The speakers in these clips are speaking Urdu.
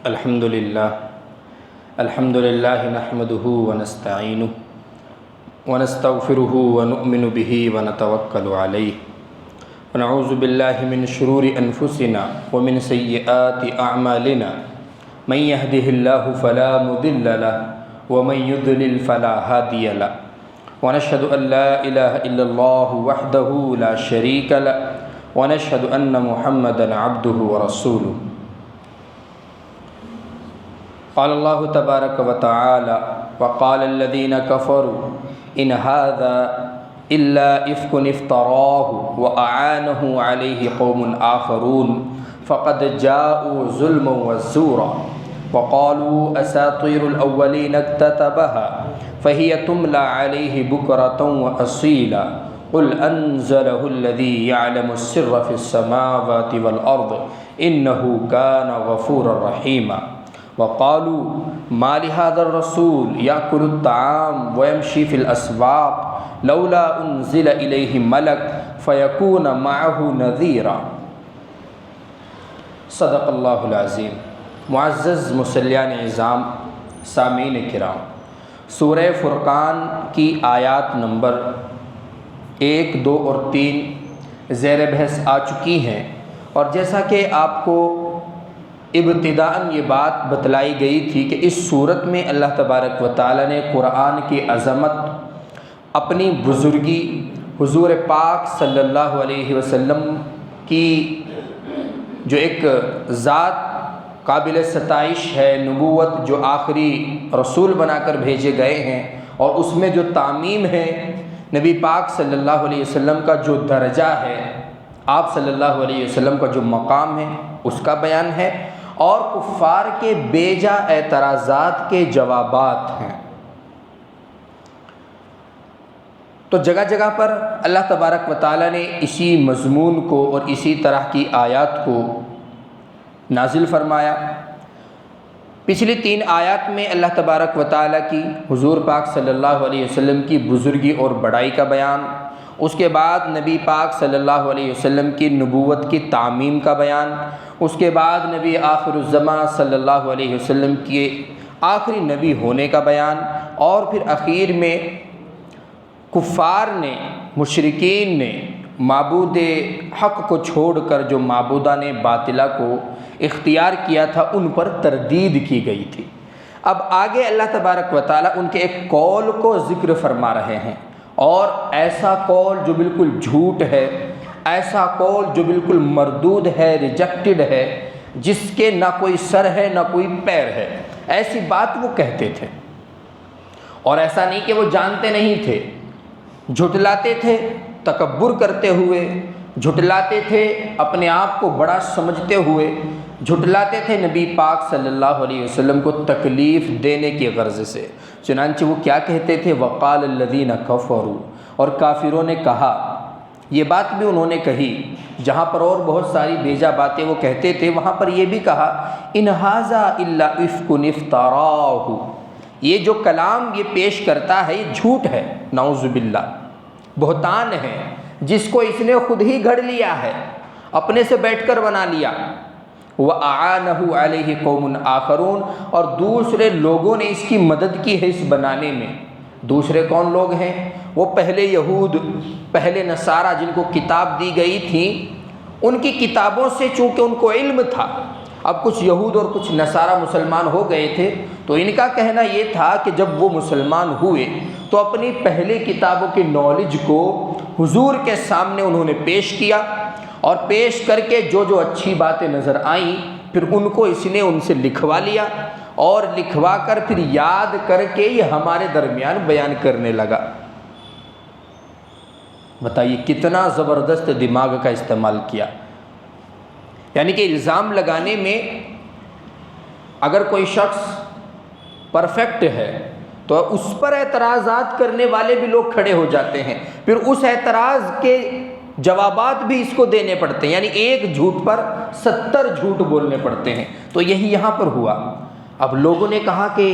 الحمد للہ نحمده ونستعینه ونستغفره ونؤمن به ونتوکل علیہ ونعوذ باللہ من شرور انفسنا ومن سیئات اعمالنا من يهده الله فلا مضل له ومن يضلل فلا هادي له ونشهد ان لا اله الا الله وحده لا شريك له ونشهد ان محمدا عبده ورسوله. قال الله تبارك وتعالى وقال الذين كفروا إن هذا إلا إفك افتراه وأعانه عليه قوم آخرون فقد جاءوا ظلما وزورا وقالوا أساطير الأولين اكتتبها فهي تملى عليه بكرة وأصيلا قل أنزله الذي يعلم السر في السماوات والأرض إنه كان غفورا رحيما. وقالوا ما لهذا الرسول يأكل الطعام ويمشي في الأسواق لولا أنزل إليه ملك فيكون معه نذيرا. صدق اللہ العظیم. معزز مصلیان اعظام، سامعین کرام، سورہ فرقان کی آیات نمبر 1، 2 اور 3 زیر بحث آ چکی ہیں، اور جیسا کہ آپ کو ابتداءً یہ بات بتلائی گئی تھی کہ اس صورت میں اللہ تبارک و تعالیٰ نے قرآن کی عظمت، اپنی بزرگی، حضور پاک صلی اللہ علیہ وسلم کی جو ایک ذات قابل ستائش ہے، نبوت جو آخری رسول بنا کر بھیجے گئے ہیں، اور اس میں جو تعمیم ہے، نبی پاک صلی اللہ علیہ وسلم کا جو درجہ ہے، آپ صلی اللہ علیہ وسلم کا جو مقام ہے، اس کا بیان ہے، اور کفار کے بیجا اعتراضات کے جوابات ہیں. تو جگہ جگہ پر اللہ تبارک و تعالیٰ نے اسی مضمون کو اور اسی طرح کی آیات کو نازل فرمایا. پچھلی 3 آیات میں اللہ تبارک و تعالیٰ کی حضور پاک صلی اللہ علیہ وسلم کی بزرگی اور بڑائی کا بیان، اس کے بعد نبی پاک صلی اللہ علیہ وسلم کی نبوت کی تعمیم کا بیان، اس کے بعد نبی آخر الزماں صلی اللہ علیہ وسلم کے آخری نبی ہونے کا بیان، اور پھر اخیر میں کفار نے، مشرکین نے معبود حق کو چھوڑ کر جو معبودان باطلہ کو اختیار کیا تھا ان پر تردید کی گئی تھی. اب آگے اللہ تبارک و تعالیٰ ان کے ایک قول کو ذکر فرما رہے ہیں، اور ایسا قول جو بالکل جھوٹ ہے، ایسا قول جو بالکل مردود ہے، ریجیکٹڈ ہے، جس کے نہ کوئی سر ہے نہ کوئی پیر ہے، ایسی بات وہ کہتے تھے. اور ایسا نہیں کہ وہ جانتے نہیں تھے، جھٹلاتے تھے تکبر کرتے ہوئے، جھٹلاتے تھے اپنے آپ کو بڑا سمجھتے ہوئے، جھٹلاتے تھے نبی پاک صلی اللہ علیہ وسلم کو تکلیف دینے کی غرض سے. چنانچہ وہ کیا کہتے تھے؟ وقال الذین کفروا، اور کافروں نے کہا. یہ بات بھی انہوں نے کہی، جہاں پر اور بہت ساری بیجا باتیں وہ کہتے تھے، وہاں پر یہ بھی کہا ان ھذا الا افک افتراہ، یہ جو کلام یہ پیش کرتا ہے یہ جھوٹ ہے، نعوذ باللہ، بہتان ہے، جس کو اس نے خود ہی گھڑ لیا ہے، اپنے سے بیٹھ کر بنا لیا. وَأَعَانَهُ عَلَيْهِ قَوْمٌ آخَرُونَ، اور دوسرے لوگوں نے اس کی مدد کی ہے اس بنانے میں. دوسرے کون لوگ ہیں؟ وہ پہلے یہود، پہلے نصارہ جن کو کتاب دی گئی تھی، ان کی کتابوں سے چونکہ ان کو علم تھا. اب کچھ یہود اور کچھ نصارہ مسلمان ہو گئے تھے، تو ان کا کہنا یہ تھا کہ جب وہ مسلمان ہوئے تو اپنی پہلے کتابوں کی نالج کو حضور کے سامنے انہوں نے پیش کیا، اور پیش کر کے جو جو اچھی باتیں نظر آئیں پھر ان کو اس نے ان سے لکھوا لیا، اور لکھوا کر پھر یاد کر کے یہ ہمارے درمیان بیان کرنے لگا. بتائیے کتنا زبردست دماغ کا استعمال کیا. یعنی کہ الزام لگانے میں اگر کوئی شخص پرفیکٹ ہے تو اس پر اعتراضات کرنے والے بھی لوگ کھڑے ہو جاتے ہیں، پھر اس اعتراض کے جوابات بھی اس کو دینے پڑتے ہیں، یعنی ایک جھوٹ پر 70 جھوٹ بولنے پڑتے ہیں. تو یہی یہاں پر ہوا. اب لوگوں نے کہا کہ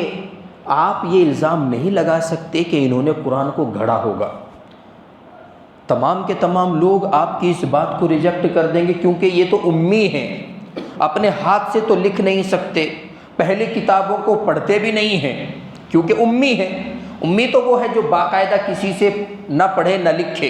آپ یہ الزام نہیں لگا سکتے کہ انہوں نے قرآن کو گھڑا ہوگا. تمام کے تمام لوگ آپ کی اس بات کو ریجیکٹ کر دیں گے، کیونکہ یہ تو امی ہیں، اپنے ہاتھ سے تو لکھ نہیں سکتے، پہلی کتابوں کو پڑھتے بھی نہیں ہیں کیونکہ امی ہے. امی تو وہ ہے جو باقاعدہ کسی سے نہ پڑھے نہ لکھے.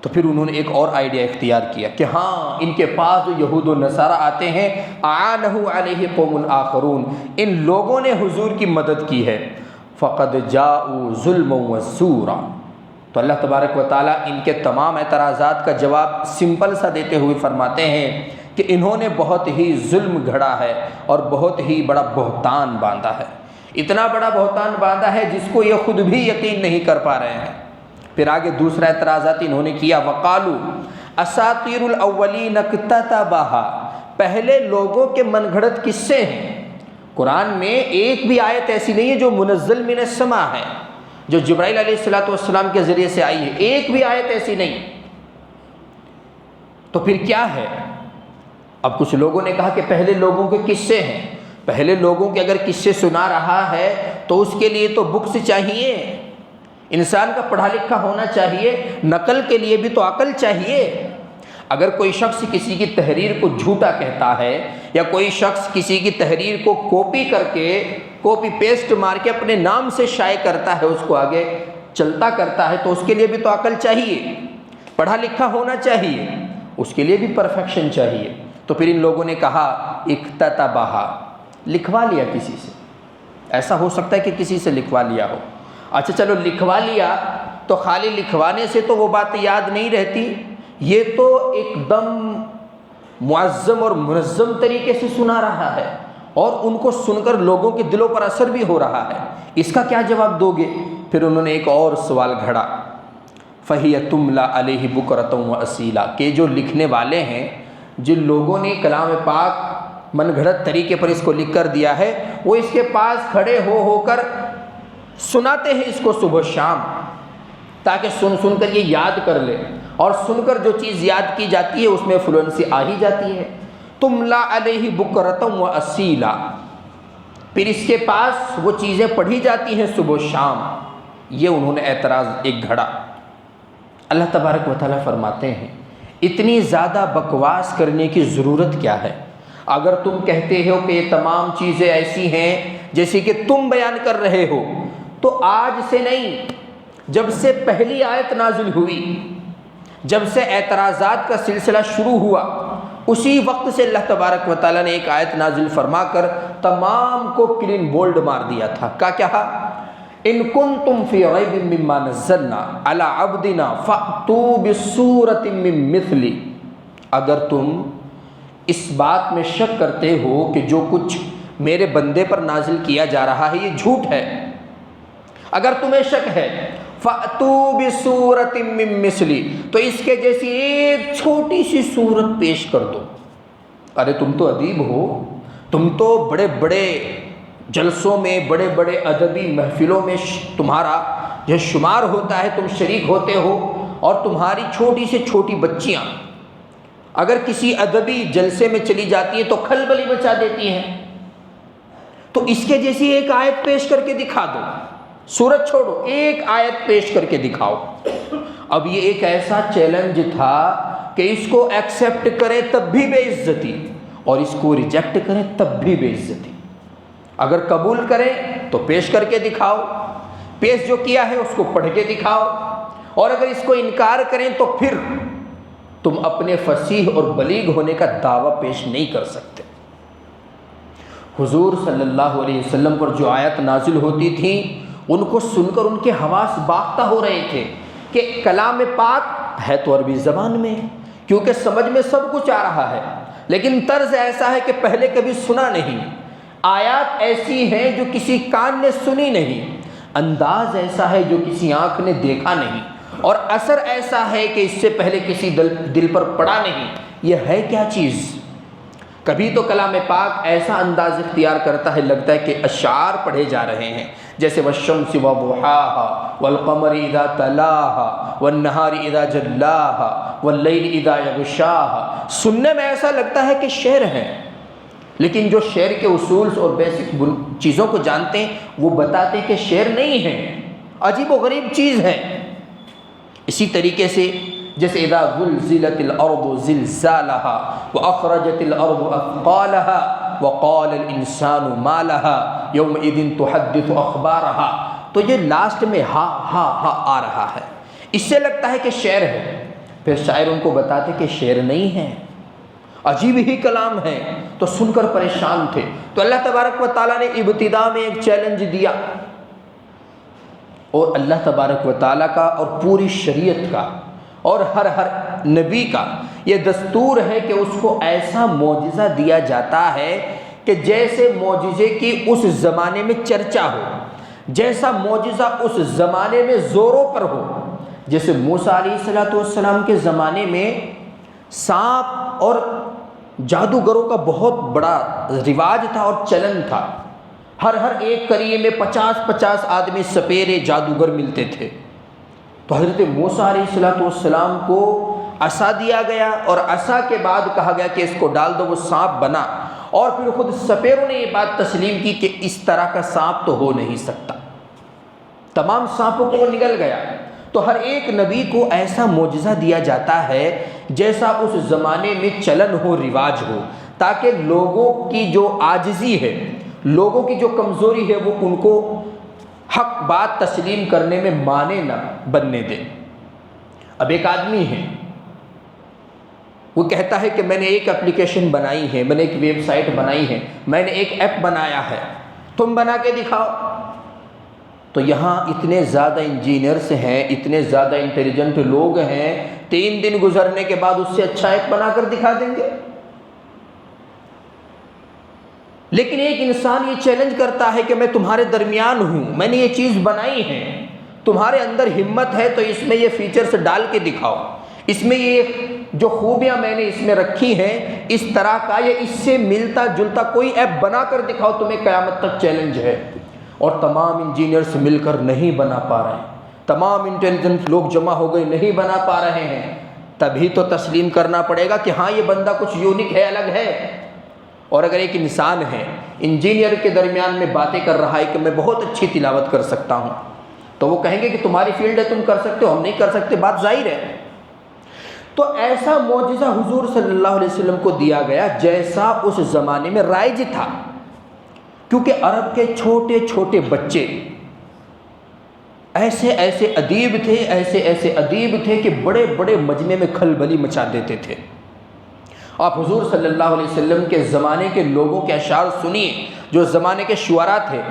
تو پھر انہوں نے ایک اور آئیڈیا اختیار کیا کہ ہاں ان کے پاس جو یہود و نصارہ آتے ہیں، اعانہ علیہ قوم آخرون، ان لوگوں نے حضور کی مدد کی ہے. فقد جاءوا ظلما وزورا. تو اللہ تبارک و تعالیٰ ان کے تمام اعتراضات کا جواب سمپل سا دیتے ہوئے فرماتے ہیں کہ انہوں نے بہت ہی ظلم گھڑا ہے اور بہت ہی بڑا بہتان باندھا ہے. اتنا بڑا بہتان باندھا ہے جس کو یہ خود بھی یقین نہیں کر پا رہے ہیں. پھر آگے دوسرا اعتراضات انہوں نے کیا، وقالو اساطیر الاولین اکتتبھا، پہلے لوگوں کے من گھڑت قصے ہیں. قرآن میں ایک بھی آیت ایسی نہیں ہے جو منزل من السماء ہے، جو جبرائیل علیہ السلام کے ذریعے سے آئی ہے. ایک بھی آیت ایسی نہیں. تو پھر کیا ہے؟ اب کچھ لوگوں نے کہا کہ پہلے لوگوں کے قصے ہیں. پہلے لوگوں کے اگر قصے سنا رہا ہے تو اس کے لیے تو بکس چاہیے، انسان کا پڑھا لکھا ہونا چاہیے، نقل کے لیے بھی تو عقل چاہیے. اگر کوئی شخص کسی کی تحریر کو جھوٹا کہتا ہے یا کوئی شخص کسی کی تحریر کو کاپی پیسٹ مار کے اپنے نام سے شائع کرتا ہے، اس کو آگے چلتا کرتا ہے، تو اس کے لیے بھی تو عقل چاہیے، پڑھا لکھا ہونا چاہیے، اس کے لیے بھی پرفیکشن چاہیے. تو پھر ان لوگوں نے کہا اکتتبھا، لکھوا لیا کسی سے. ایسا ہو سکتا ہے کہ کسی سے لکھوا لیا ہو. اچھا چلو لکھوا لیا تو خالی لکھوانے سے تو وہ بات یاد نہیں رہتی، یہ تو ایک دم معظم اور منظم طریقے سے سنا رہا ہے اور ان کو سن کر لوگوں کے دلوں پر اثر بھی ہو رہا ہے. اس کا کیا جواب دو گے؟ پھر انہوں نے ایک اور سوال گھڑا، فَهِيَ تُمْلَى عَلَيْهِ بُكْرَةً وَأَصِيلًا، کہ جو لکھنے والے ہیں، جن لوگوں نے کلام پاک من گھڑت طریقے پر اس کو لکھ کر دیا ہے، وہ اس کے پاس کھڑے ہو کر سناتے ہیں اس کو صبح شام، تاکہ سن کر یہ یاد کر لے، اور سن کر جو چیز یاد کی جاتی ہے اس میں فلوئنسی آ ہی جاتی ہے. تُمْلَى عَلَيْهِ بُكْرَةً وَأَصِيلًا، پھر اس کے پاس وہ چیزیں پڑھی جاتی ہیں صبح و شام. یہ انہوں نے اعتراض ایک گھڑا. اللہ تبارک و تعالیٰ فرماتے ہیں اتنی زیادہ بکواس کرنے کی ضرورت کیا ہے؟ اگر تم کہتے ہو کہ یہ تمام چیزیں ایسی ہیں جیسے کہ تم بیان کر رہے ہو، تو آج سے نہیں، جب سے پہلی آیت نازل ہوئی، جب سے اعتراضات کا سلسلہ شروع ہوا، اسی وقت سے اللہ تبارک و تعالیٰ نے ایک آیت نازل فرما کر تمام کو کلین بولڈ مار دیا تھا. کیا ان کنتم فی ریب مما نزلنا علی عبدنا فأتوا بسورۃ من مثلہ، اگر تم اس بات میں شک کرتے ہو کہ جو کچھ میرے بندے پر نازل کیا جا رہا ہے یہ جھوٹ ہے، اگر تمہیں شک ہے، فأتوا بسورۃ من مثلہ، تو اس کے جیسی ایک چھوٹی سی صورت پیش کر دو. ارے تم تو ادیب ہو، تم تو بڑے بڑے جلسوں میں، بڑے بڑے ادبی محفلوں میں تمہارا جو شمار ہوتا ہے، تم شریک ہوتے ہو، اور تمہاری چھوٹی سے چھوٹی بچیاں اگر کسی ادبی جلسے میں چلی جاتی ہیں تو کھلبلی مچا دیتی ہیں. تو اس کے جیسی ایک آیت پیش کر کے دکھا دو، سورت چھوڑو، ایک آیت پیش کر کے دکھاؤ. اب یہ ایک ایسا چیلنج تھا کہ اس کو ایکسیپٹ کریں تب بھی بے عزتی، اور اس کو ریجیکٹ کریں تب بھی بے عزتی. اگر قبول کریں تو پیش کر کے دکھاؤ، پیش جو کیا ہے اس کو پڑھ کے دکھاؤ، اور اگر اس کو انکار کریں تو پھر تم اپنے فصیح اور بلیغ ہونے کا دعویٰ پیش نہیں کر سکتے. حضور صلی اللہ علیہ وسلم پر جو آیت نازل ہوتی تھی ان کو سن کر ان کے حواس باختہ ہو رہے تھے کہ کلام پاک ہے تو عربی زبان میں، کیونکہ سمجھ میں سب کچھ آ رہا ہے، لیکن طرز ایسا ہے کہ پہلے کبھی سنا نہیں، آیات ایسی ہیں جو کسی کان نے سنی نہیں، انداز ایسا ہے جو کسی آنکھ نے دیکھا نہیں، اور اثر ایسا ہے کہ اس سے پہلے کسی دل پر پڑا نہیں. یہ ہے کیا چیز؟ کبھی تو کلام پاک ایسا انداز اختیار کرتا ہے لگتا ہے کہ اشعار پڑھے جا رہے ہیں، جیسے والشمس وضحاها والقمر اذا تلاها والنہار اذا جلاها واللیل اذا یغشاها. سننے میں ایسا لگتا ہے کہ شعر ہے، لیکن جو شعر کے اصول اور بیسک چیزوں کو جانتے ہیں وہ بتاتے ہیں کہ شعر نہیں ہے، عجیب و غریب چیز ہے. اسی طریقے سے جیسے اذا زلزلت الارض زلزالها واخرجت الارض اثقالها وقال الانسان ما لها یومئذ تحدث اخبارها، تو یہ لاسٹ میں ہا ہا ہا آ رہا ہے، اس سے لگتا ہے کہ شعر ہے، پھر شاعر ان کو بتاتے کہ شعر نہیں ہے، عجیب ہی کلام ہے، تو سن کر پریشان تھے۔ تو اللہ تبارک و تعالیٰ نے ابتدا میں ایک چیلنج دیا، اور اللہ تبارک و تعالیٰ کا اور پوری شریعت کا اور ہر نبی کا یہ دستور ہے کہ اس کو ایسا معجزہ دیا جاتا ہے کہ جیسے معجزے کی اس زمانے میں چرچا ہو، جیسا معجزہ اس زمانے میں زوروں پر ہو۔ جیسے موسیٰ علیہ السلام کے زمانے میں سانپ اور جادوگروں کا بہت بڑا رواج تھا اور چلن تھا، ہر ایک قریے میں 50 آدمی سپیرے جادوگر ملتے تھے۔ تو حضرت موسیٰ علیہ السلام کو عصا دیا گیا، اور عصا کے بعد کہا گیا کہ اس کو ڈال دو، وہ سانپ بنا، اور پھر خود سپیروں نے یہ بات تسلیم کی کہ اس طرح کا سانپ تو ہو نہیں سکتا، تمام سانپوں کو وہ نگل گیا۔ تو ہر ایک نبی کو ایسا معجزہ دیا جاتا ہے جیسا اس زمانے میں چلن ہو، رواج ہو، تاکہ لوگوں کی جو عاجزی ہے، لوگوں کی جو کمزوری ہے، وہ ان کو حق بات تسلیم کرنے میں مانے نہ بننے دے۔ اب ایک آدمی ہے، وہ کہتا ہے کہ میں نے ایک اپلیکیشن بنائی ہے، میں نے ایک ویب سائٹ بنائی ہے، میں نے ایک ایپ بنایا ہے، تم بنا کے دکھاؤ۔ تو یہاں اتنے زیادہ انجینئرس ہیں، اتنے زیادہ انٹیلیجنٹ لوگ ہیں، 3 دن گزرنے کے بعد اس سے اچھا ایپ بنا کر دکھا دیں گے۔ لیکن ایک انسان یہ چیلنج کرتا ہے کہ میں تمہارے درمیان ہوں، میں نے یہ چیز بنائی ہے، تمہارے اندر ہمت ہے تو اس میں یہ فیچرز ڈال کے دکھاؤ، اس میں یہ جو خوبیاں میں نے اس میں رکھی ہیں، اس طرح کا یا اس سے ملتا جلتا کوئی ایپ بنا کر دکھاؤ، تمہیں قیامت تک چیلنج ہے۔ اور تمام انجینئرز مل کر نہیں بنا پا رہے ہیں، تمام انٹیلیجنٹ لوگ جمع ہو گئے، نہیں بنا پا رہے ہیں۔ تبھی تو تسلیم کرنا پڑے گا کہ ہاں یہ بندہ کچھ یونیک ہے، الگ ہے۔ اور اگر ایک انسان ہے، انجینئر کے درمیان میں باتیں کر رہا ہے کہ میں بہت اچھی تلاوت کر سکتا ہوں، تو وہ کہیں گے کہ تمہاری فیلڈ ہے، تم کر سکتے ہو، ہم نہیں کر سکتے، بات ظاہر ہے۔ تو ایسا معجزہ حضور صلی اللہ علیہ وسلم کو دیا گیا جیسا اس زمانے میں رائج تھا، کیونکہ عرب کے چھوٹے چھوٹے بچے ایسے ادیب تھے، ایسے ادیب تھے کہ بڑے بڑے مجمع میں کھلبلی مچا دیتے تھے۔ آپ حضور صلی اللہ علیہ وسلم کے زمانے کے لوگوں کے اشعار سنیے، جو زمانے کے شعراء تھے،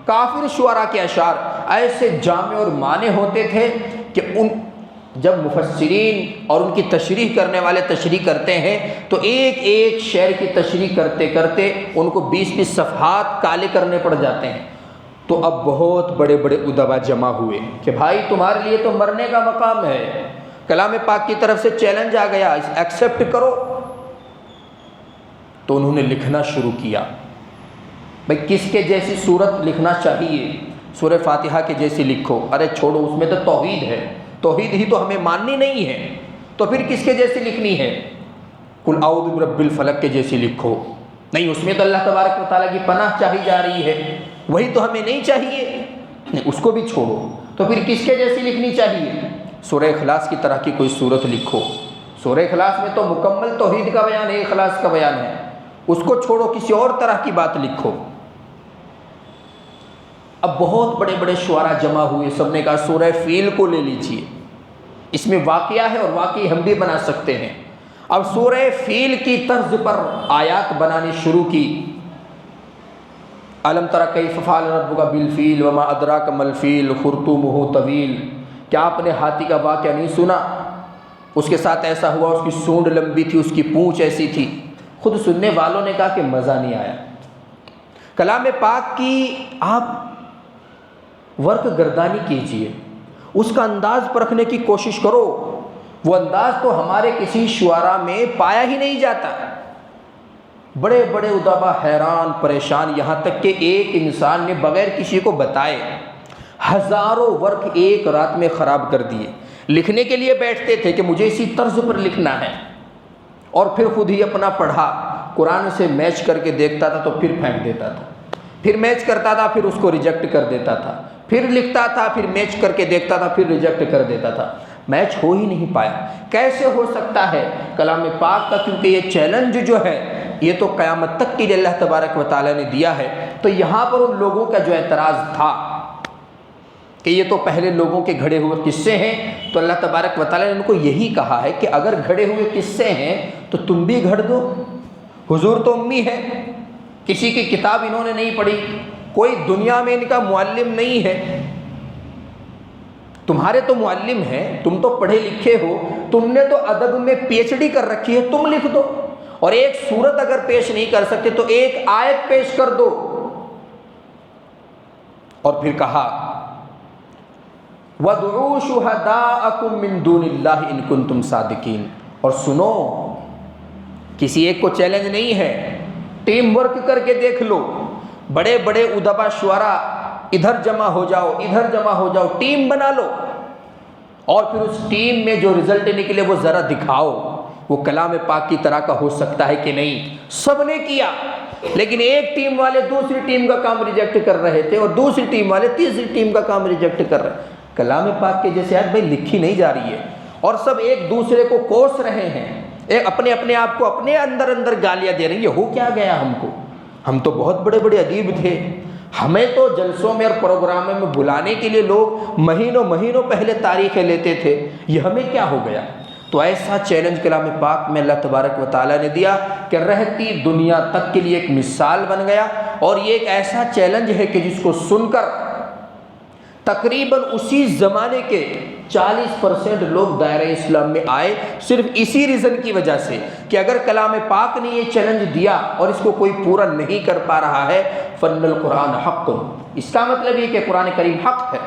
کافر شعراء کے اشعار ایسے جامع اور معنی ہوتے تھے کہ جب مفسرین اور ان کی تشریح کرنے والے تشریح کرتے ہیں تو ایک ایک شعر کی تشریح کرتے کرتے ان کو 20 صفحات کالے کرنے پڑ جاتے ہیں۔ تو اب بہت بڑے بڑے ادبا جمع ہوئے کہ بھائی تمہارے لیے تو مرنے کا مقام ہے، کلام پاک کی طرف سے چیلنج آ گیا، ایکسیپٹ کرو۔ تو انہوں نے لکھنا شروع کیا، بھائی کس کے جیسی صورت لکھنا چاہیے؟ سورہ فاتحہ کے جیسی لکھو، ارے چھوڑو، اس میں تو توحید ہے، توحید ہی تو ہمیں ماننی نہیں ہے، تو پھر کس کے جیسی لکھنی ہے؟ قل اعوذ برب الفلق کے جیسی لکھو، نہیں اس میں تو اللہ تبارک و تعالیٰ کی پناہ چاہی جا رہی ہے، وہی تو ہمیں نہیں چاہیے، نہیں اس کو بھی چھوڑو، تو پھر کس کے جیسی لکھنی چاہیے؟ سورہ اخلاص کی طرح کی کوئی صورت لکھو، سورہ اخلاص میں تو مکمل توحید کا بیان ہے، اخلاص کا بیان ہے، اس کو چھوڑو، کسی اور طرح کی بات لکھو۔ اب بہت بڑے بڑے شعراء جمع ہوئے، سب نے کہا سورہ فیل کو لے لیجئے، اس میں واقعہ ہے اور واقعی ہم بھی بنا سکتے ہیں۔ اب سورہ فیل کی طرز پر آیات بنانی شروع کی۔ الم تر کیف فعل ربک بالفیل وما ادراک ما الفیل خرطومہ طویل، کیا آپ نے ہاتھی کا واقعہ نہیں سنا؟ اس کے ساتھ ایسا ہوا، اس کی سونڈ لمبی تھی، اس کی پونچھ ایسی تھی۔ خود سننے والوں نے کہا کہ مزہ نہیں آیا۔ کلام پاک کی آپ ورق گردانی کیجئے، اس کا انداز پرکھنے کی کوشش کرو، وہ انداز تو ہمارے کسی شعراء میں پایا ہی نہیں جاتا۔ بڑے بڑے ادبا حیران پریشان، یہاں تک کہ ایک انسان نے بغیر کسی کو بتائے ہزاروں ورق ایک رات میں خراب کر دیے۔ لکھنے کے لیے بیٹھتے تھے کہ مجھے اسی طرز پر لکھنا ہے، اور پھر خود ہی اپنا پڑھا، قرآن سے میچ کر کے دیکھتا تھا تو پھر پھینک دیتا تھا، پھر میچ کرتا تھا پھر اس کو ریجیکٹ کر دیتا تھا، پھر لکھتا تھا پھر میچ کر کے دیکھتا تھا پھر ریجیکٹ کر دیتا تھا۔ میچ ہو ہی نہیں پایا۔ کیسے ہو سکتا ہے کلام پاک کا؟ کیونکہ یہ چیلنج جو ہے یہ تو قیامت تک کے لیے اللہ تبارک و تعالیٰ نے دیا ہے۔ تو یہاں پر ان لوگوں کا جو اعتراض تھا کہ یہ تو پہلے لوگوں کے گھڑے ہوئے قصے ہیں، تو اللہ تبارک و تعالیٰ نے ان کو یہی کہا ہے کہ اگر گھڑے ہوئے قصے ہیں تو تم بھی گھڑ دو۔ حضور تو امی ہے، کسی کی کتاب انہوں نے نہیں پڑھی، کوئی دنیا میں ان کا معلم نہیں ہے۔ تمہارے تو معلم ہیں، تم تو پڑھے لکھے ہو، تم نے تو ادب میں پی ایچ ڈی کر رکھی ہے، تم لکھ دو۔ اور ایک سورت اگر پیش نہیں کر سکتے تو ایک آیت پیش کر دو۔ اور پھر کہا وَادْعُوا شُهَدَاءَكُم مِّن دُونِ اللَّهِ إِن كُنتُمْ صَادِقِينَ۔ اور سنو، کسی ایک کو چیلنج نہیں ہے، ٹیم ورک کر کے دیکھ لو، بڑے بڑے ادبا شعراء ادھر جمع ہو جاؤ، ادھر جمع ہو جاؤ، ٹیم بنا لو، اور پھر اس ٹیم میں جو رزلٹ نکلے وہ ذرا دکھاؤ وہ کلام پاک کی طرح کا ہو سکتا ہے کہ نہیں۔ سب نے کیا، لیکن ایک ٹیم والے دوسری ٹیم کا کام ریجیکٹ کر رہے تھے اور دوسری ٹیم والے تیسری ٹیم کا کام ریجیکٹ کر رہے۔ کلام پاک کے جیسے آج بھائی لکھی نہیں جا رہی ہے، اور سب ایک دوسرے کو کوس رہے ہیں، اپنے آپ کو اپنے اندر گالیاں دے رہے ہیں۔ یہ ہو کیا گیا ہم کو؟ ہم تو بہت بڑے بڑے ادیب تھے، ہمیں تو جلسوں میں اور پروگراموں میں بلانے کے لیے لوگ مہینوں پہلے تاریخیں لیتے تھے، یہ ہمیں کیا ہو گیا؟ تو ایسا چیلنج کلام پاک میں اللہ تبارک و تعالیٰ نے دیا کہ رہتی دنیا تک کے لیے ایک مثال بن گیا۔ اور یہ ایک ایسا چیلنج ہے کہ جس کو سن کر تقریباً اسی زمانے کے 40% لوگ دائرہ اسلام میں آئے، صرف اسی ریزن کی وجہ سے کہ اگر کلام پاک نے یہ چیلنج دیا اور اس کو کوئی پورا نہیں کر پا رہا ہے، فن القرآن حق، اس کا مطلب یہ کہ قرآن کریم حق ہے،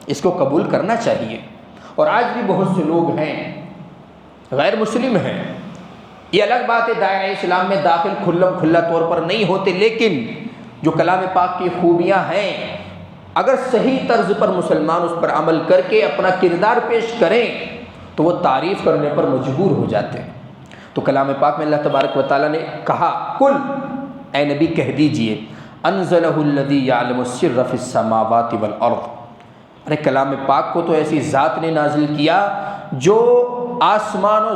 اس کو قبول کرنا چاہیے۔ اور آج بھی بہت سے لوگ ہیں غیر مسلم ہیں، یہ الگ بات ہے، دائرہ اسلام میں داخل کھلا طور پر نہیں ہوتے، لیکن جو کلام پاک کی خوبیاں ہیں اگر صحیح طرز پر مسلمان اس پر عمل کر کے اپنا کردار پیش کریں تو وہ تعریف کرنے پر مجبور ہو جاتے ہیں۔ تو کلام پاک میں اللہ تبارک و تعالیٰ نے کہا کل، اے نبی کہہ دیجئے، انزلہ الذی یعلم السر فی السماوات والارض، ارے کلام پاک کو تو ایسی ذات نے نازل کیا جو آسمان و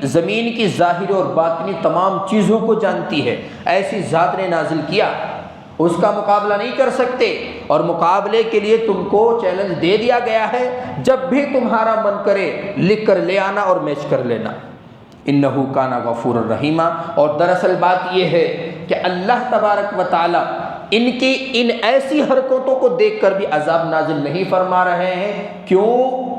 زمین کی ظاہر اور باطنی تمام چیزوں کو جانتی ہے، ایسی ذات نے نازل کیا، اس کا مقابلہ نہیں کر سکتے، اور مقابلے کے لیے تم کو چیلنج دے دیا گیا ہے، جب بھی تمہارا من کرے لکھ کر لے آنا اور میچ کر لینا۔ انہ کان غفور الرحیم۔ اور دراصل بات یہ ہے کہ اللہ تبارک و تعالی ان کی ان ایسی حرکتوں کو دیکھ کر بھی عذاب نازل نہیں فرما رہے ہیں۔ کیوں؟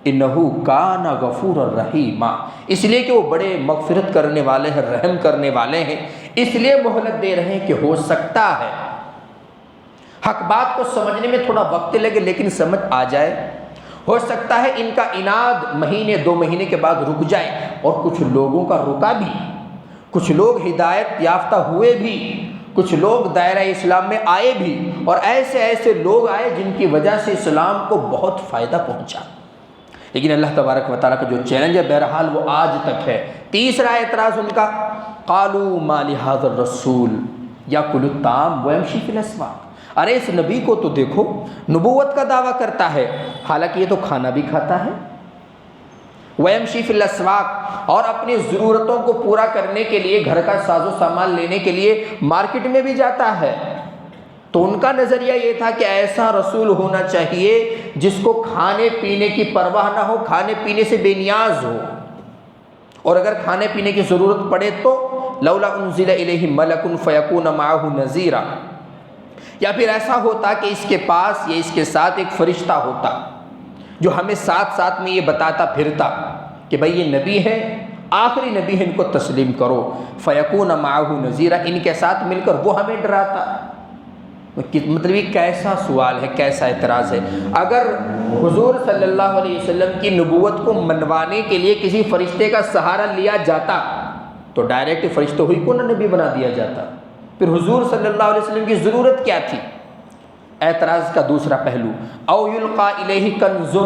انہ کان غفور الرحیم، اس لیے کہ وہ بڑے مغفرت کرنے والے ہیں، رحم کرنے والے ہیں، اس لیے مہلت دے رہے ہیں کہ ہو سکتا ہے حق بات کو سمجھنے میں تھوڑا وقت لگے لیکن سمجھ آ جائے، ہو سکتا ہے ان کا عناد مہینے 2 مہینے کے بعد رک جائے، اور کچھ لوگوں کا رکا بھی، کچھ لوگ ہدایت یافتہ ہوئے بھی، کچھ لوگ دائرہ اسلام میں آئے بھی، اور ایسے لوگ آئے جن کی وجہ سے اسلام کو بہت فائدہ پہنچا۔ لیکن اللہ تبارک و تعالیٰ کا جو چیلنج ہے بہرحال وہ آج تک ہے۔ تیسرا اعتراض ان کا، قالوا ما لهذا الرسول یاکل الطعام ویمشی فی الاسواق، ارے اس نبی کو تو دیکھو، نبوت کا دعویٰ کرتا ہے حالانکہ یہ تو کھانا بھی کھاتا ہے، ویمشی فی الاسواق، اور اپنی ضرورتوں کو پورا کرنے کے لیے گھر کا ساز و سامان لینے کے لیے مارکیٹ میں بھی جاتا ہے۔ تو ان کا نظریہ یہ تھا کہ ایسا رسول ہونا چاہیے جس کو کھانے پینے کی پرواہ نہ ہو، کھانے پینے سے بے نیاز ہو، اور اگر کھانے پینے کی ضرورت پڑے تو لولا انزل الیہ ملک فیکون معہ نذیرا، یا پھر ایسا ہوتا کہ اس کے پاس یا اس کے ساتھ ایک فرشتہ ہوتا جو ہمیں ساتھ میں یہ بتاتا پھرتا کہ بھئی یہ نبی ہے، آخری نبی ہے، ان کو تسلیم کرو، فیکون معہ نذیرا، ان کے ساتھ مل کر وہ ہمیں ڈراتا۔ مطلب یہ کیسا سوال ہے، کیسا اعتراض ہے؟ اگر حضور صلی اللہ علیہ وسلم کی نبوت کو منوانے کے لیے کسی فرشتے کا سہارا لیا جاتا تو ڈائریکٹ فرشتہ ہوئی کو نہ نبی بنا دیا جاتا، پھر حضور صلی اللہ علیہ وسلم کی ضرورت کیا تھی؟ اعتراض کا دوسرا پہلو، او یلقا الیہ کنز،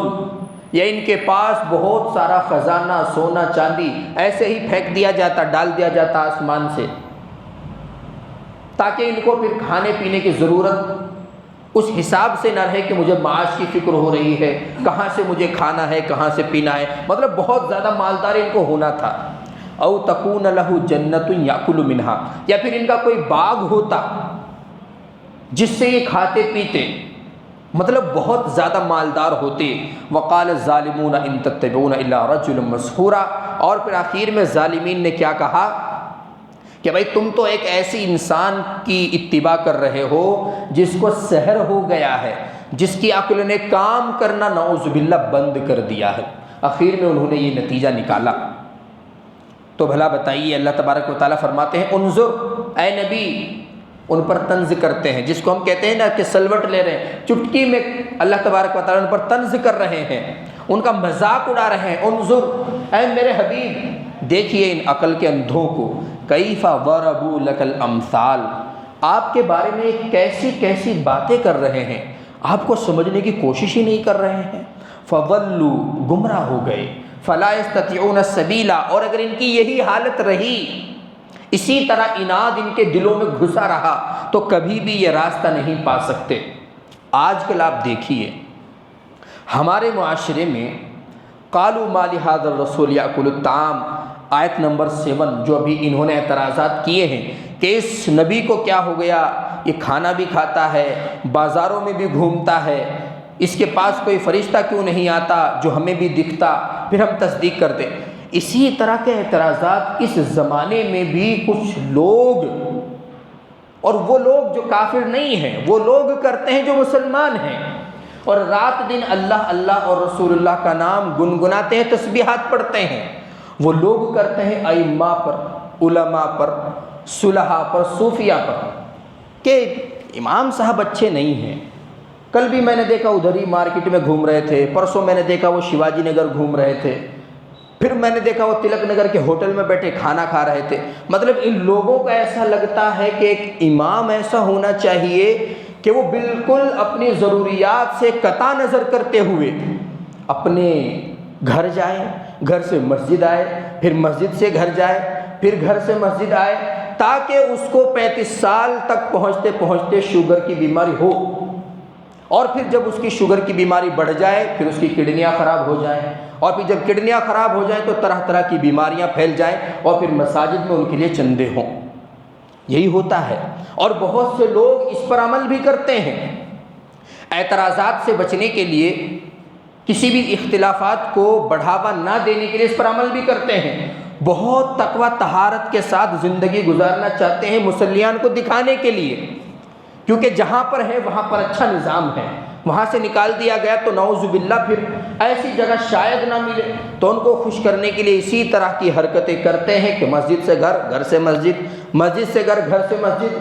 یا ان کے پاس بہت سارا خزانہ سونا چاندی ایسے ہی پھینک دیا جاتا، ڈال دیا جاتا آسمان سے، تاکہ ان کو پھر کھانے پینے کی ضرورت اس حساب سے نہ رہے کہ مجھے معاش کی فکر ہو رہی ہے، کہاں سے مجھے کھانا ہے، کہاں سے پینا ہے، مطلب بہت زیادہ مالدار ان کو ہونا تھا۔ او تکون لہ جنت یاکل منہا، یا پھر ان کا کوئی باغ ہوتا جس سے یہ کھاتے پیتے، مطلب بہت زیادہ مالدار ہوتے۔ وقال الظالمون ان تتبعون الا رجلا مسحورا، اور پھر آخر میں ظالمین نے کیا کہا کہ بھائی تم تو ایک ایسی انسان کی اتباع کر رہے ہو جس کو سحر ہو گیا ہے، جس کی عقل نے کام کرنا نعوذ باللہ بند کر دیا ہے۔ آخر میں انہوں نے یہ نتیجہ نکالا۔ تو بھلا بتائیے، اللہ تبارک و تعالیٰ فرماتے ہیں انظر، اے نبی، ان پر طنز کرتے ہیں، جس کو ہم کہتے ہیں نا کہ سلوٹ لے رہے ہیں، چٹکی میں اللہ تبارک و تعالیٰ ان پر طنز کر رہے ہیں، ان کا مذاق اڑا رہے ہیں۔ انظر، اے میرے حبیب، دیکھیے ان عقل کے اندھوں کو، کیف ضربوا لک الامثال، آپ کے بارے میں کیسی کیسی باتیں کر رہے ہیں، آپ کو سمجھنے کی کوشش ہی نہیں کر رہے ہیں۔ فضلوا، گمراہ ہو گئے، فلا یستطیعون سبیلا، اور اگر ان کی یہی حالت رہی، اسی طرح عناد ان کے دلوں میں گھسا رہا، تو کبھی بھی یہ راستہ نہیں پا سکتے۔ آج کل آپ دیکھیے ہمارے معاشرے میں قالوا ما لهذا الرسول یاکل الطعام، آیت نمبر 7 جو ابھی انہوں نے اعتراضات کیے ہیں کہ اس نبی کو کیا ہو گیا، یہ کھانا بھی کھاتا ہے، بازاروں میں بھی گھومتا ہے، اس کے پاس کوئی فرشتہ کیوں نہیں آتا جو ہمیں بھی دکھتا، پھر ہم تصدیق کرتے۔ اسی طرح کے اعتراضات اس زمانے میں بھی کچھ لوگ، اور وہ لوگ جو کافر نہیں ہیں، وہ لوگ کرتے ہیں جو مسلمان ہیں، اور رات دن اللہ اللہ اور رسول اللہ کا نام گنگناتے ہیں، تسبیحات پڑھتے ہیں۔ وہ لوگ کرتے ہیں ائمہ پر، علماء پر، صلحاء پر، صوفیاء پر، کہ امام صاحب اچھے نہیں ہیں۔ کل بھی میں نے دیکھا ادھر ہی مارکیٹ میں گھوم رہے تھے، پرسوں میں نے دیکھا وہ شیواجی نگر گھوم رہے تھے، پھر میں نے دیکھا وہ تلک نگر کے ہوٹل میں بیٹھے کھانا کھا رہے تھے۔ مطلب ان لوگوں کا ایسا لگتا ہے کہ ایک امام ایسا ہونا چاہیے کہ وہ بالکل اپنی ضروریات سے قطع نظر کرتے ہوئے اپنے گھر جائے، گھر سے مسجد آئے، پھر مسجد سے گھر جائے، پھر گھر سے مسجد آئے، تاکہ اس کو 35 سال تک پہنچتے پہنچتے شوگر کی بیماری ہو، اور پھر جب اس کی شوگر کی بیماری بڑھ جائے پھر اس کی کڈنیاں خراب ہو جائیں، اور پھر جب کڈنیاں خراب ہو جائیں تو طرح طرح کی بیماریاں پھیل جائیں، اور پھر مساجد میں ان کے لیے چندے ہوں۔ یہی ہوتا ہے، اور بہت سے لوگ اس پر عمل بھی کرتے ہیں۔ اعتراضات سے بچنے کے لیے، کسی بھی اختلافات کو بڑھاوا نہ دینے کے لیے اس پر عمل بھی کرتے ہیں۔ بہت تقوی طہارت کے ساتھ زندگی گزارنا چاہتے ہیں مسلیان کو دکھانے کے لیے، کیونکہ جہاں پر ہے وہاں پر اچھا نظام ہے، وہاں سے نکال دیا گیا تو نعوذ باللہ پھر ایسی جگہ شاید نہ ملے، تو ان کو خوش کرنے کے لیے اسی طرح کی حرکتیں کرتے ہیں کہ مسجد سے گھر، گھر سے مسجد، مسجد سے گھر، گھر سے مسجد،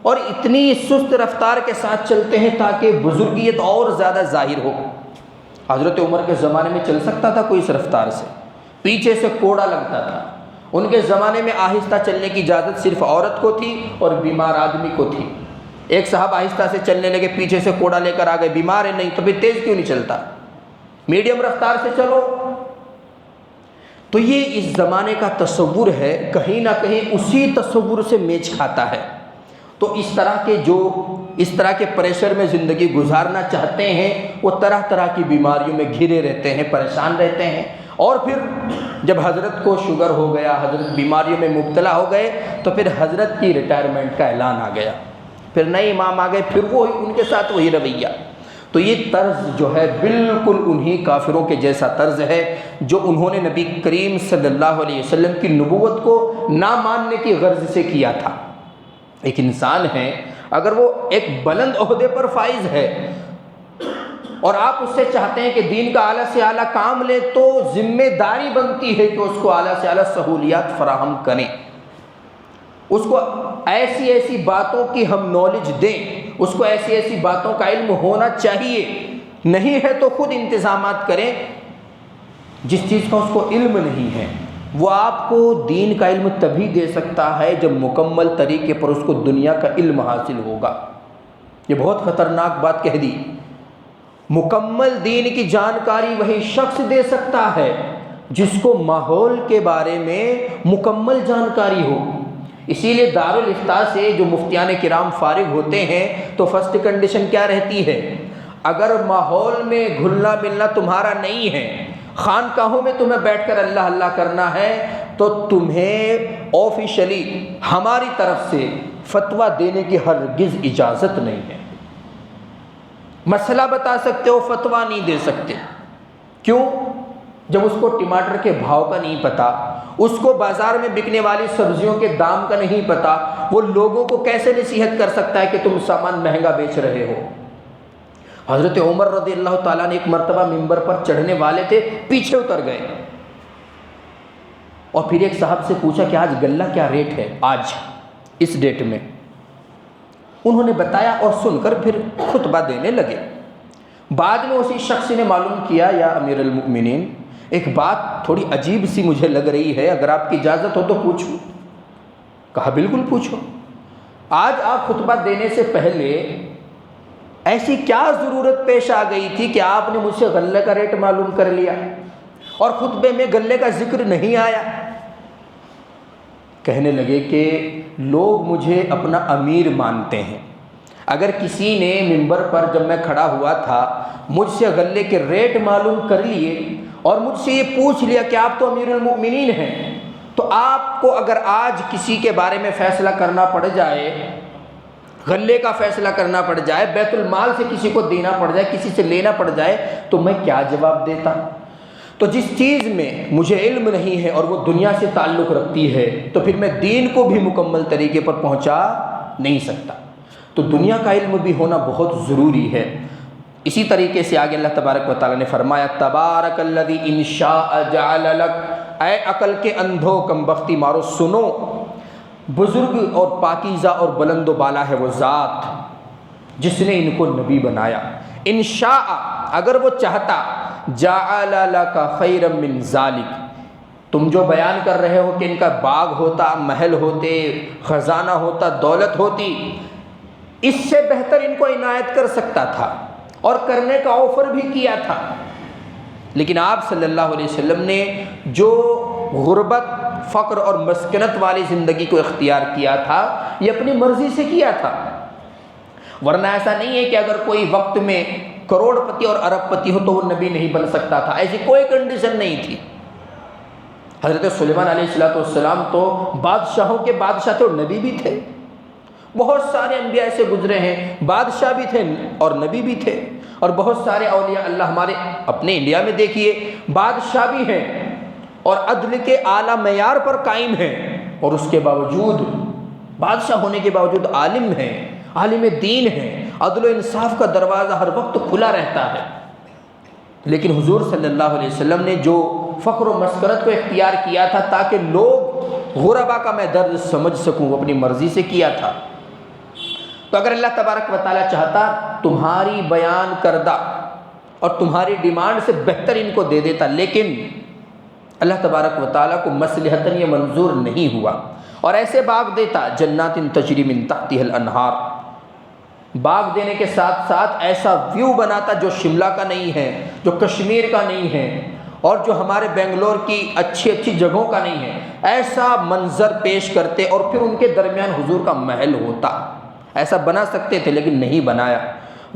اور اتنی سست رفتار کے ساتھ چلتے ہیں تاکہ بزرگیت اور زیادہ ظاہر ہو۔ حضرت عمر کے زمانے میں چل سکتا تھا کوئی اس رفتار سے؟ پیچھے سے کوڑا لگتا تھا۔ ان کے زمانے میں آہستہ چلنے کی اجازت صرف عورت کو تھی اور بیمار آدمی کو تھی۔ ایک صاحب آہستہ سے چلنے لگے، پیچھے سے کوڑا لے کر آ گئے، بیمار ہے نہیں تو پھر تیز کیوں نہیں چلتا، میڈیم رفتار سے چلو۔ تو یہ اس زمانے کا تصور ہے، کہیں نہ کہیں اسی تصور سے میچ کھاتا ہے۔ تو اس طرح کے پریشر میں زندگی گزارنا چاہتے ہیں، وہ طرح طرح کی بیماریوں میں گھرے رہتے ہیں، پریشان رہتے ہیں، اور پھر جب حضرت کو شوگر ہو گیا، حضرت بیماریوں میں مبتلا ہو گئے، تو پھر حضرت کی ریٹائرمنٹ کا اعلان آ گیا، پھر نئے امام آ گئے، پھر وہ ان کے ساتھ وہی رویہ۔ تو یہ طرز جو ہے بالکل انہی کافروں کے جیسا طرز ہے جو انہوں نے نبی کریم صلی اللہ علیہ وسلم کی نبوت کو نہ ماننے کی غرض سے کیا تھا۔ ایک انسان ہے، اگر وہ ایک بلند عہدے پر فائز ہے اور آپ اس سے چاہتے ہیں کہ دین کا اعلیٰ سے اعلیٰ کام لے، تو ذمہ داری بنتی ہے کہ اس کو اعلیٰ سے اعلیٰ سہولیات فراہم کریں، اس کو ایسی ایسی باتوں کی ہم نالج دیں، اس کو ایسی ایسی باتوں کا علم ہونا چاہیے، نہیں ہے تو خود انتظامات کریں۔ جس چیز کا اس کو علم نہیں ہے، وہ آپ کو دین کا علم تبھی دے سکتا ہے جب مکمل طریقے پر اس کو دنیا کا علم حاصل ہوگا۔ یہ بہت خطرناک بات کہہ دی۔ مکمل دین کی جانکاری وہی شخص دے سکتا ہے جس کو ماحول کے بارے میں مکمل جانکاری ہو۔ اسی لیے دارالافتاء سے جو مفتیان کرام فارغ ہوتے ہیں تو فرسٹ کنڈیشن کیا رہتی ہے؟ اگر ماحول میں گھلنا ملنا تمہارا نہیں ہے، خانقاہوں میں تمہیں بیٹھ کر اللہ اللہ کرنا ہے، تو تمہیں آفیشلی ہماری طرف سے فتویٰ دینے کی ہرگز اجازت نہیں ہے۔ مسئلہ بتا سکتے ہو، فتویٰ نہیں دے سکتے۔ کیوں؟ جب اس کو ٹماٹر کے بھاؤ کا نہیں پتہ، اس کو بازار میں بکنے والی سبزیوں کے دام کا نہیں پتہ، وہ لوگوں کو کیسے نصیحت کر سکتا ہے کہ تم سامان مہنگا بیچ رہے ہو؟ حضرت عمر رضی اللہ تعالیٰ نے ایک مرتبہ ممبر پر چڑھنے والے تھے، پیچھے اتر گئے اور پھر ایک صاحب سے پوچھا کہ آج غلہ کیا ریٹ ہے، آج اس ڈیٹ میں؟ انہوں نے بتایا اور سن کر پھر خطبہ دینے لگے۔ بعد میں اسی شخص نے معلوم کیا، یا امیر المؤمنین، ایک بات تھوڑی عجیب سی مجھے لگ رہی ہے، اگر آپ کی اجازت ہو تو پوچھوں؟ کہا بالکل پوچھو۔ آج آپ خطبہ دینے سے پہلے ایسی کیا ضرورت پیش آ گئی تھی کہ آپ نے مجھ سے غلے کا ریٹ معلوم کر لیا اور خطبے میں غلے کا ذکر نہیں آیا؟ کہنے لگے کہ لوگ مجھے اپنا امیر مانتے ہیں، اگر کسی نے ممبر پر جب میں کھڑا ہوا تھا مجھ سے غلے کے ریٹ معلوم کر لیے اور مجھ سے یہ پوچھ لیا کہ آپ تو امیر المؤمنین ہیں، تو آپ کو اگر آج کسی کے بارے میں فیصلہ کرنا پڑ جائے، غلے کا فیصلہ کرنا پڑ جائے، بیت المال سے کسی کو دینا پڑ جائے، کسی سے لینا پڑ جائے، تو میں کیا جواب دیتا؟ تو جس چیز میں مجھے علم نہیں ہے اور وہ دنیا سے تعلق رکھتی ہے تو پھر میں دین کو بھی مکمل طریقے پر پہنچا نہیں سکتا۔ تو دنیا کا علم بھی ہونا بہت ضروری ہے۔ اسی طریقے سے آگے اللہ تبارک و تعالیٰ نے فرمایا، تبارک الذی ان شاء جعل لک، اے عقل کے اندھو کم بختی مارو سنو، بزرگ اور پاکیزہ اور بلند و بالا ہے وہ ذات جس نے ان کو نبی بنایا۔ ان شاء، اگر وہ چاہتا، جعل لک خیرا من ذالک، تم جو بیان کر رہے ہو کہ ان کا باغ ہوتا، محل ہوتے، خزانہ ہوتا، دولت ہوتی، اس سے بہتر ان کو عنایت کر سکتا تھا اور کرنے کا آفر بھی کیا تھا، لیکن آپ صلی اللہ علیہ وسلم نے جو غربت، فقر اور مسکنت والی زندگی کو اختیار کیا تھا، یہ اپنی مرضی سے کیا تھا۔ ورنہ ایسا نہیں ہے کہ اگر کوئی وقت میں کروڑ پتی اور ارب پتی ہو تو وہ نبی نہیں بن سکتا تھا، ایسی کوئی کنڈیشن نہیں تھی۔ حضرت سلیمان علیہ السلام تو بادشاہوں کے بادشاہ تھے اور نبی بھی تھے۔ بہت سارے انبیاء ایسے گزرے ہیں، بادشاہ بھی تھے اور نبی بھی تھے، اور بہت سارے اولیاء اللہ ہمارے اپنے انڈیا میں دیکھیے بادشاہ بھی ہیں اور عدل کے اعلیٰ معیار پر قائم ہیں، اور اس کے باوجود بادشاہ ہونے کے باوجود عالم ہیں، عالم دین ہیں، عدل و انصاف کا دروازہ ہر وقت کھلا رہتا ہے۔ لیکن حضور صلی اللہ علیہ وسلم نے جو فقر و مسکنت کو اختیار کیا تھا تاکہ لوگ غربا کا میں درد سمجھ سکوں، وہ اپنی مرضی سے کیا تھا۔ تو اگر اللہ تبارک و تعالیٰ چاہتا تمہاری بیان کردہ اور تمہاری ڈیمانڈ سے بہتر ان کو دے دیتا، لیکن اللہ تبارک و تعالیٰ کو مصلحتاً یہ منظور نہیں ہوا، اور ایسے باغ دیتا، جنات تجری من تحتها الانہار، باغ دینے کے ساتھ ساتھ ایسا ویو بناتا جو شملہ کا نہیں ہے، جو کشمیر کا نہیں ہے، اور جو ہمارے بنگلور کی اچھی اچھی جگہوں کا نہیں ہے، ایسا منظر پیش کرتے، اور پھر ان کے درمیان حضور کا محل ہوتا۔ ایسا بنا سکتے تھے لیکن نہیں بنایا۔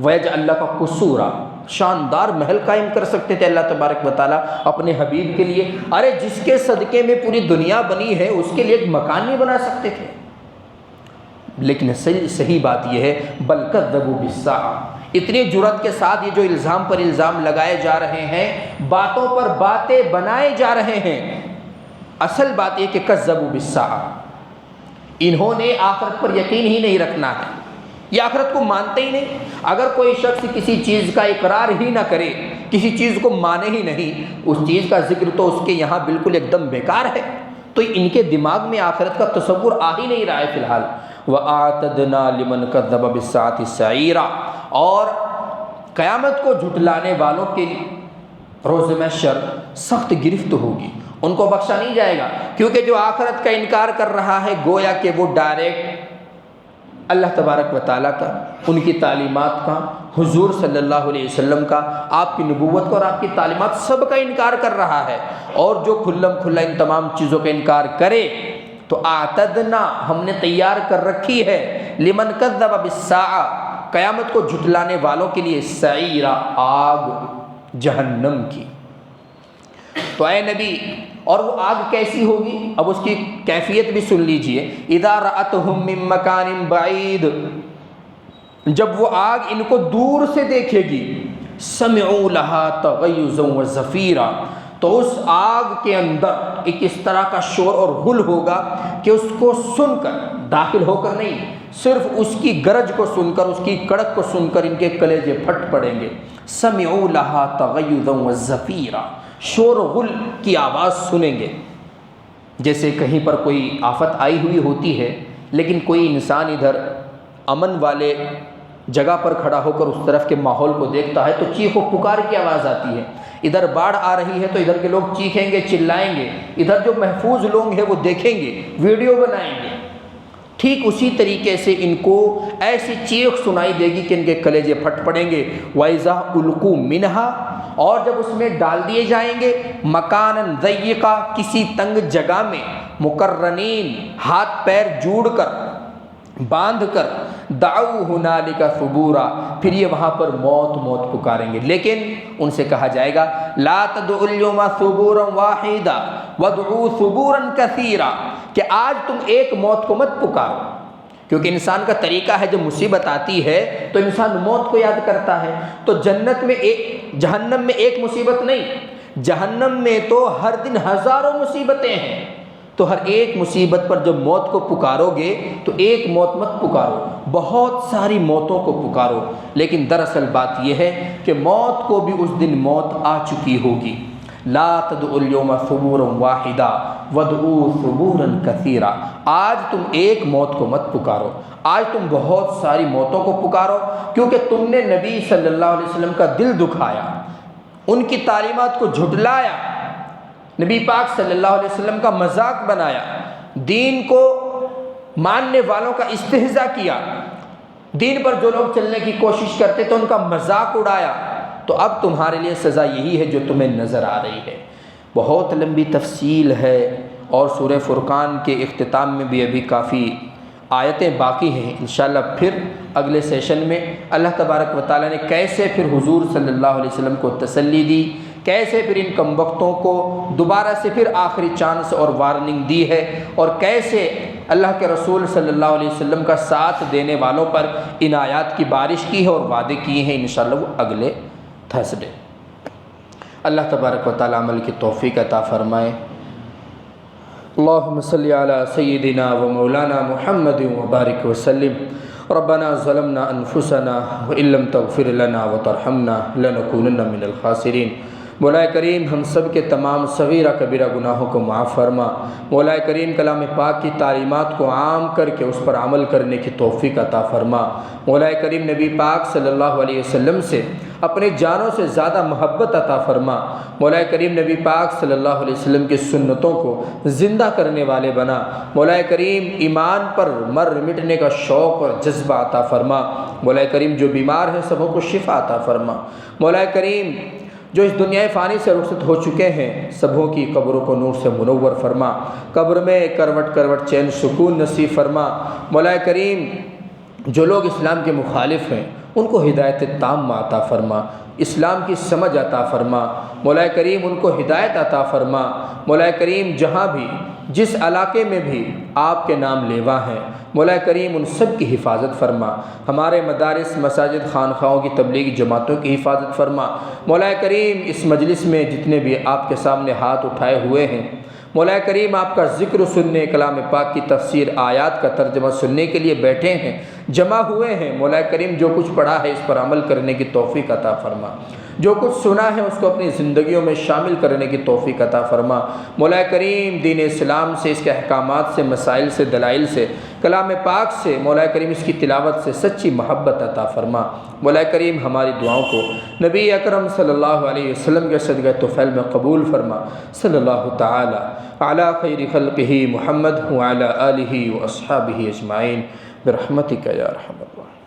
وَيَجْعَلْ لَكَ قُصُورًا، شاندار محل قائم کر سکتے تھے اللہ تبارک و تعالیٰ اپنے حبیب کے لیے۔ ارے جس کے صدقے میں پوری دنیا بنی ہے اس کے لیے ایک مکان نہیں بنا سکتے تھے؟ لیکن صحیح بات یہ ہے، بل کذبوا بالساعہ، اتنی جرأت کے ساتھ یہ جو الزام پر الزام لگائے جا رہے ہیں، باتوں پر باتیں بنائے جا رہے ہیں، اصل بات یہ کہ کذبوا بالساعہ، انہوں نے آخرت پر یقین ہی نہیں رکھنا ہے، یہ آخرت کو مانتے ہی نہیں۔ اگر کوئی شخص کسی چیز کا اقرار ہی نہ کرے، کسی چیز کو مانے ہی نہیں، اس چیز کا ذکر تو اس کے یہاں بالکل ایک دم بیکار ہے۔ تو ان کے دماغ میں آخرت کا تصور آ ہی نہیں رہا ہے فی الحال۔ وَأَعْتَدْنَا لِمَنْ كَذَّبَ بِالسَّاعَةِ سَعِيرًا، اور قیامت کو جھٹلانے والوں کے روز محشر سخت گرفت ہوگی، ان کو بخشا نہیں جائے گا، کیونکہ جو آخرت کا انکار کر رہا ہے گویا کہ وہ ڈائریکٹ اللہ تبارک و تعالیٰ کا، ان کی تعلیمات کا، حضور صلی اللہ علیہ وسلم کا، آپ کی نبوت کا اور آپ کی تعلیمات سب کا انکار کر رہا ہے۔ اور جو کھلم کھلا ان تمام چیزوں کا انکار کرے تو اعتدنا ہم نے تیار کر رکھی ہے لمن کذب بالساعہ قیامت کو جھٹلانے والوں کے لیے سعیرا آگ جہنم کی۔ تو اے نبی، اور وہ آگ کیسی ہوگی؟ اب اس کی کیفیت بھی سن لیجئے۔ اذا رأتهم من مکان بعید، جب وہ آگ ان کو دور سے دیکھے گی، سمعوا لها تغیظا وزفیرا، تو اس آگ کے اندر ایک اس طرح کا شور اور غل ہوگا کہ اس کو سن کر، داخل ہو کر نہیں، صرف اس کی گرج کو سن کر، اس کی کڑک کو سن کر ان کے کلیجے پھٹ پڑیں گے۔ سمعوا لها تغیظا وزفیرا، شور و غل کی آواز سنیں گے۔ جیسے کہیں پر کوئی آفت آئی ہوئی ہوتی ہے، لیکن کوئی انسان ادھر امن والے جگہ پر کھڑا ہو کر اس طرف کے ماحول کو دیکھتا ہے تو چیخ و پکار کی آواز آتی ہے۔ ادھر باڑھ آ رہی ہے تو ادھر کے لوگ چیخیں گے، چلائیں گے، ادھر جو محفوظ لوگ ہیں وہ دیکھیں گے، ویڈیو بنائیں گے۔ ٹھیک اسی طریقے سے ان کو ایسی چیخ سنائی دے گی کہ ان کے کلیجے پھٹ پڑیں گے۔ وَإِذَا أُلْقُوا مِنْهَا، اور جب اس میں ڈال دیے جائیں گے، مکاناً ضیقا، کسی تنگ جگہ میں، مقرنین، ہاتھ پیر جوڑ کر، باندھ کر، دعوا ہنالک ثبورا، پھر یہ وہاں پر موت موت پکاریں گے۔ لیکن ان سے کہا جائے گا لا تدعوا اليوم ثبورا واحدا وادعوا ثبورا کثیرا، کہ آج تم ایک موت کو مت پکارو، کیونکہ انسان کا طریقہ ہے جب مصیبت آتی ہے تو انسان موت کو یاد کرتا ہے۔ تو جنت میں جہنم میں ایک مصیبت نہیں، جہنم میں تو ہر دن ہزاروں مصیبتیں ہیں، تو ہر ایک مصیبت پر جب موت کو پکارو گے تو ایک موت مت پکارو، بہت ساری موتوں کو پکارو۔ لیکن دراصل بات یہ ہے کہ موت کو بھی اس دن موت آ چکی ہوگی۔ لا تدعوا اليوم ثبورا واحدا وادعوا ثبورا کثیرا، آج تم ایک موت کو مت پکارو، آج تم بہت ساری موتوں کو پکارو، کیونکہ تم نے نبی صلی اللہ علیہ وسلم کا دل دکھایا، ان کی تعلیمات کو جھٹلایا، نبی پاک صلی اللہ علیہ وسلم کا مذاق بنایا، دین کو ماننے والوں کا استہزاء کیا، دین پر جو لوگ چلنے کی کوشش کرتے تو ان کا مذاق اڑایا، تو اب تمہارے لیے سزا یہی ہے جو تمہیں نظر آ رہی ہے۔ بہت لمبی تفصیل ہے، اور سورہ فرقان کے اختتام میں بھی ابھی کافی آیتیں باقی ہیں۔ انشاءاللہ پھر اگلے سیشن میں اللہ تبارک و تعالیٰ نے کیسے پھر حضور صلی اللہ علیہ وسلم کو تسلی دی، کیسے پھر ان کم وقتوں کو دوبارہ سے پھر آخری چانس اور وارننگ دی ہے، اور کیسے اللہ کے رسول صلی اللہ علیہ وسلم کا ساتھ دینے والوں پر ان آیات کی بارش کی ہے اور وعدے کیے ہیں، انشاءاللہ وہ اگلے تھرسڈے۔ اللہ تبارک و تعالیٰ عمل کی توفیق عطا فرمائے۔ اللہم صلی علی سیدنا و مولانا محمد وبارک وسلم۔ ربنا ظلمنا انفسنا وان لم تغفر لنا وترحمنا لنکونن من الخاسرین۔ مولا کریم ہم سب کے تمام صغیرہ کبیرہ گناہوں کو معاف فرما۔ مولا کریم کلام پاک کی تعلیمات کو عام کر کے اس پر عمل کرنے کی توفیق عطا فرما۔ مولا کریم نبی پاک صلی اللہ علیہ وسلم سے اپنے جانوں سے زیادہ محبت عطا فرما۔ مولا کریم نبی پاک صلی اللہ علیہ وسلم کی سنتوں کو زندہ کرنے والے بنا۔ مولا کریم ایمان پر مر مٹنے کا شوق اور جذبہ عطا فرما۔ مولا کریم جو بیمار ہیں سبوں کو شفا عطا فرما۔ مولا کریم جو اس دنیا فانی سے رخصت ہو چکے ہیں سبوں کی قبروں کو نور سے منور فرما، قبر میں کروٹ کروٹ چین سکون نصیب فرما۔ مولا کریم جو لوگ اسلام کے مخالف ہیں ان کو ہدایت تام عطا فرما، اسلام کی سمجھ عطا فرما۔ مولا کریم ان کو ہدایت عطا فرما۔ مولا کریم جہاں بھی جس علاقے میں بھی آپ کے نام لیوا ہیں مولا کریم ان سب کی حفاظت فرما۔ ہمارے مدارس، مساجد، خانقاہوں کی تبلیغی جماعتوں کی حفاظت فرما۔ مولا کریم اس مجلس میں جتنے بھی آپ کے سامنے ہاتھ اٹھائے ہوئے ہیں مولا کریم آپ کا ذکر سننے، کلام پاک کی تفسیر، آیات کا ترجمہ سننے کے لیے بیٹھے ہیں، جمع ہوئے ہیں، مولا کریم جو کچھ پڑھا ہے اس پر عمل کرنے کی توفیق عطا فرما، جو کچھ سنا ہے اس کو اپنی زندگیوں میں شامل کرنے کی توفیق عطا فرما۔ مولا کریم دین اسلام سے، اس کے احکامات سے، مسائل سے، دلائل سے، کلام پاک سے مولا کریم اس کی تلاوت سے سچی محبت عطا فرما۔ مولا کریم ہماری دعاؤں کو نبی اکرم صلی اللہ علیہ وسلم کے صدقہ طفیل میں قبول فرما۔ صلی اللہ تعالی علی خیر خلقہ محمد وعلی آلہ واصحابہ اجمعین برحمتک یا ارحم الراحمین۔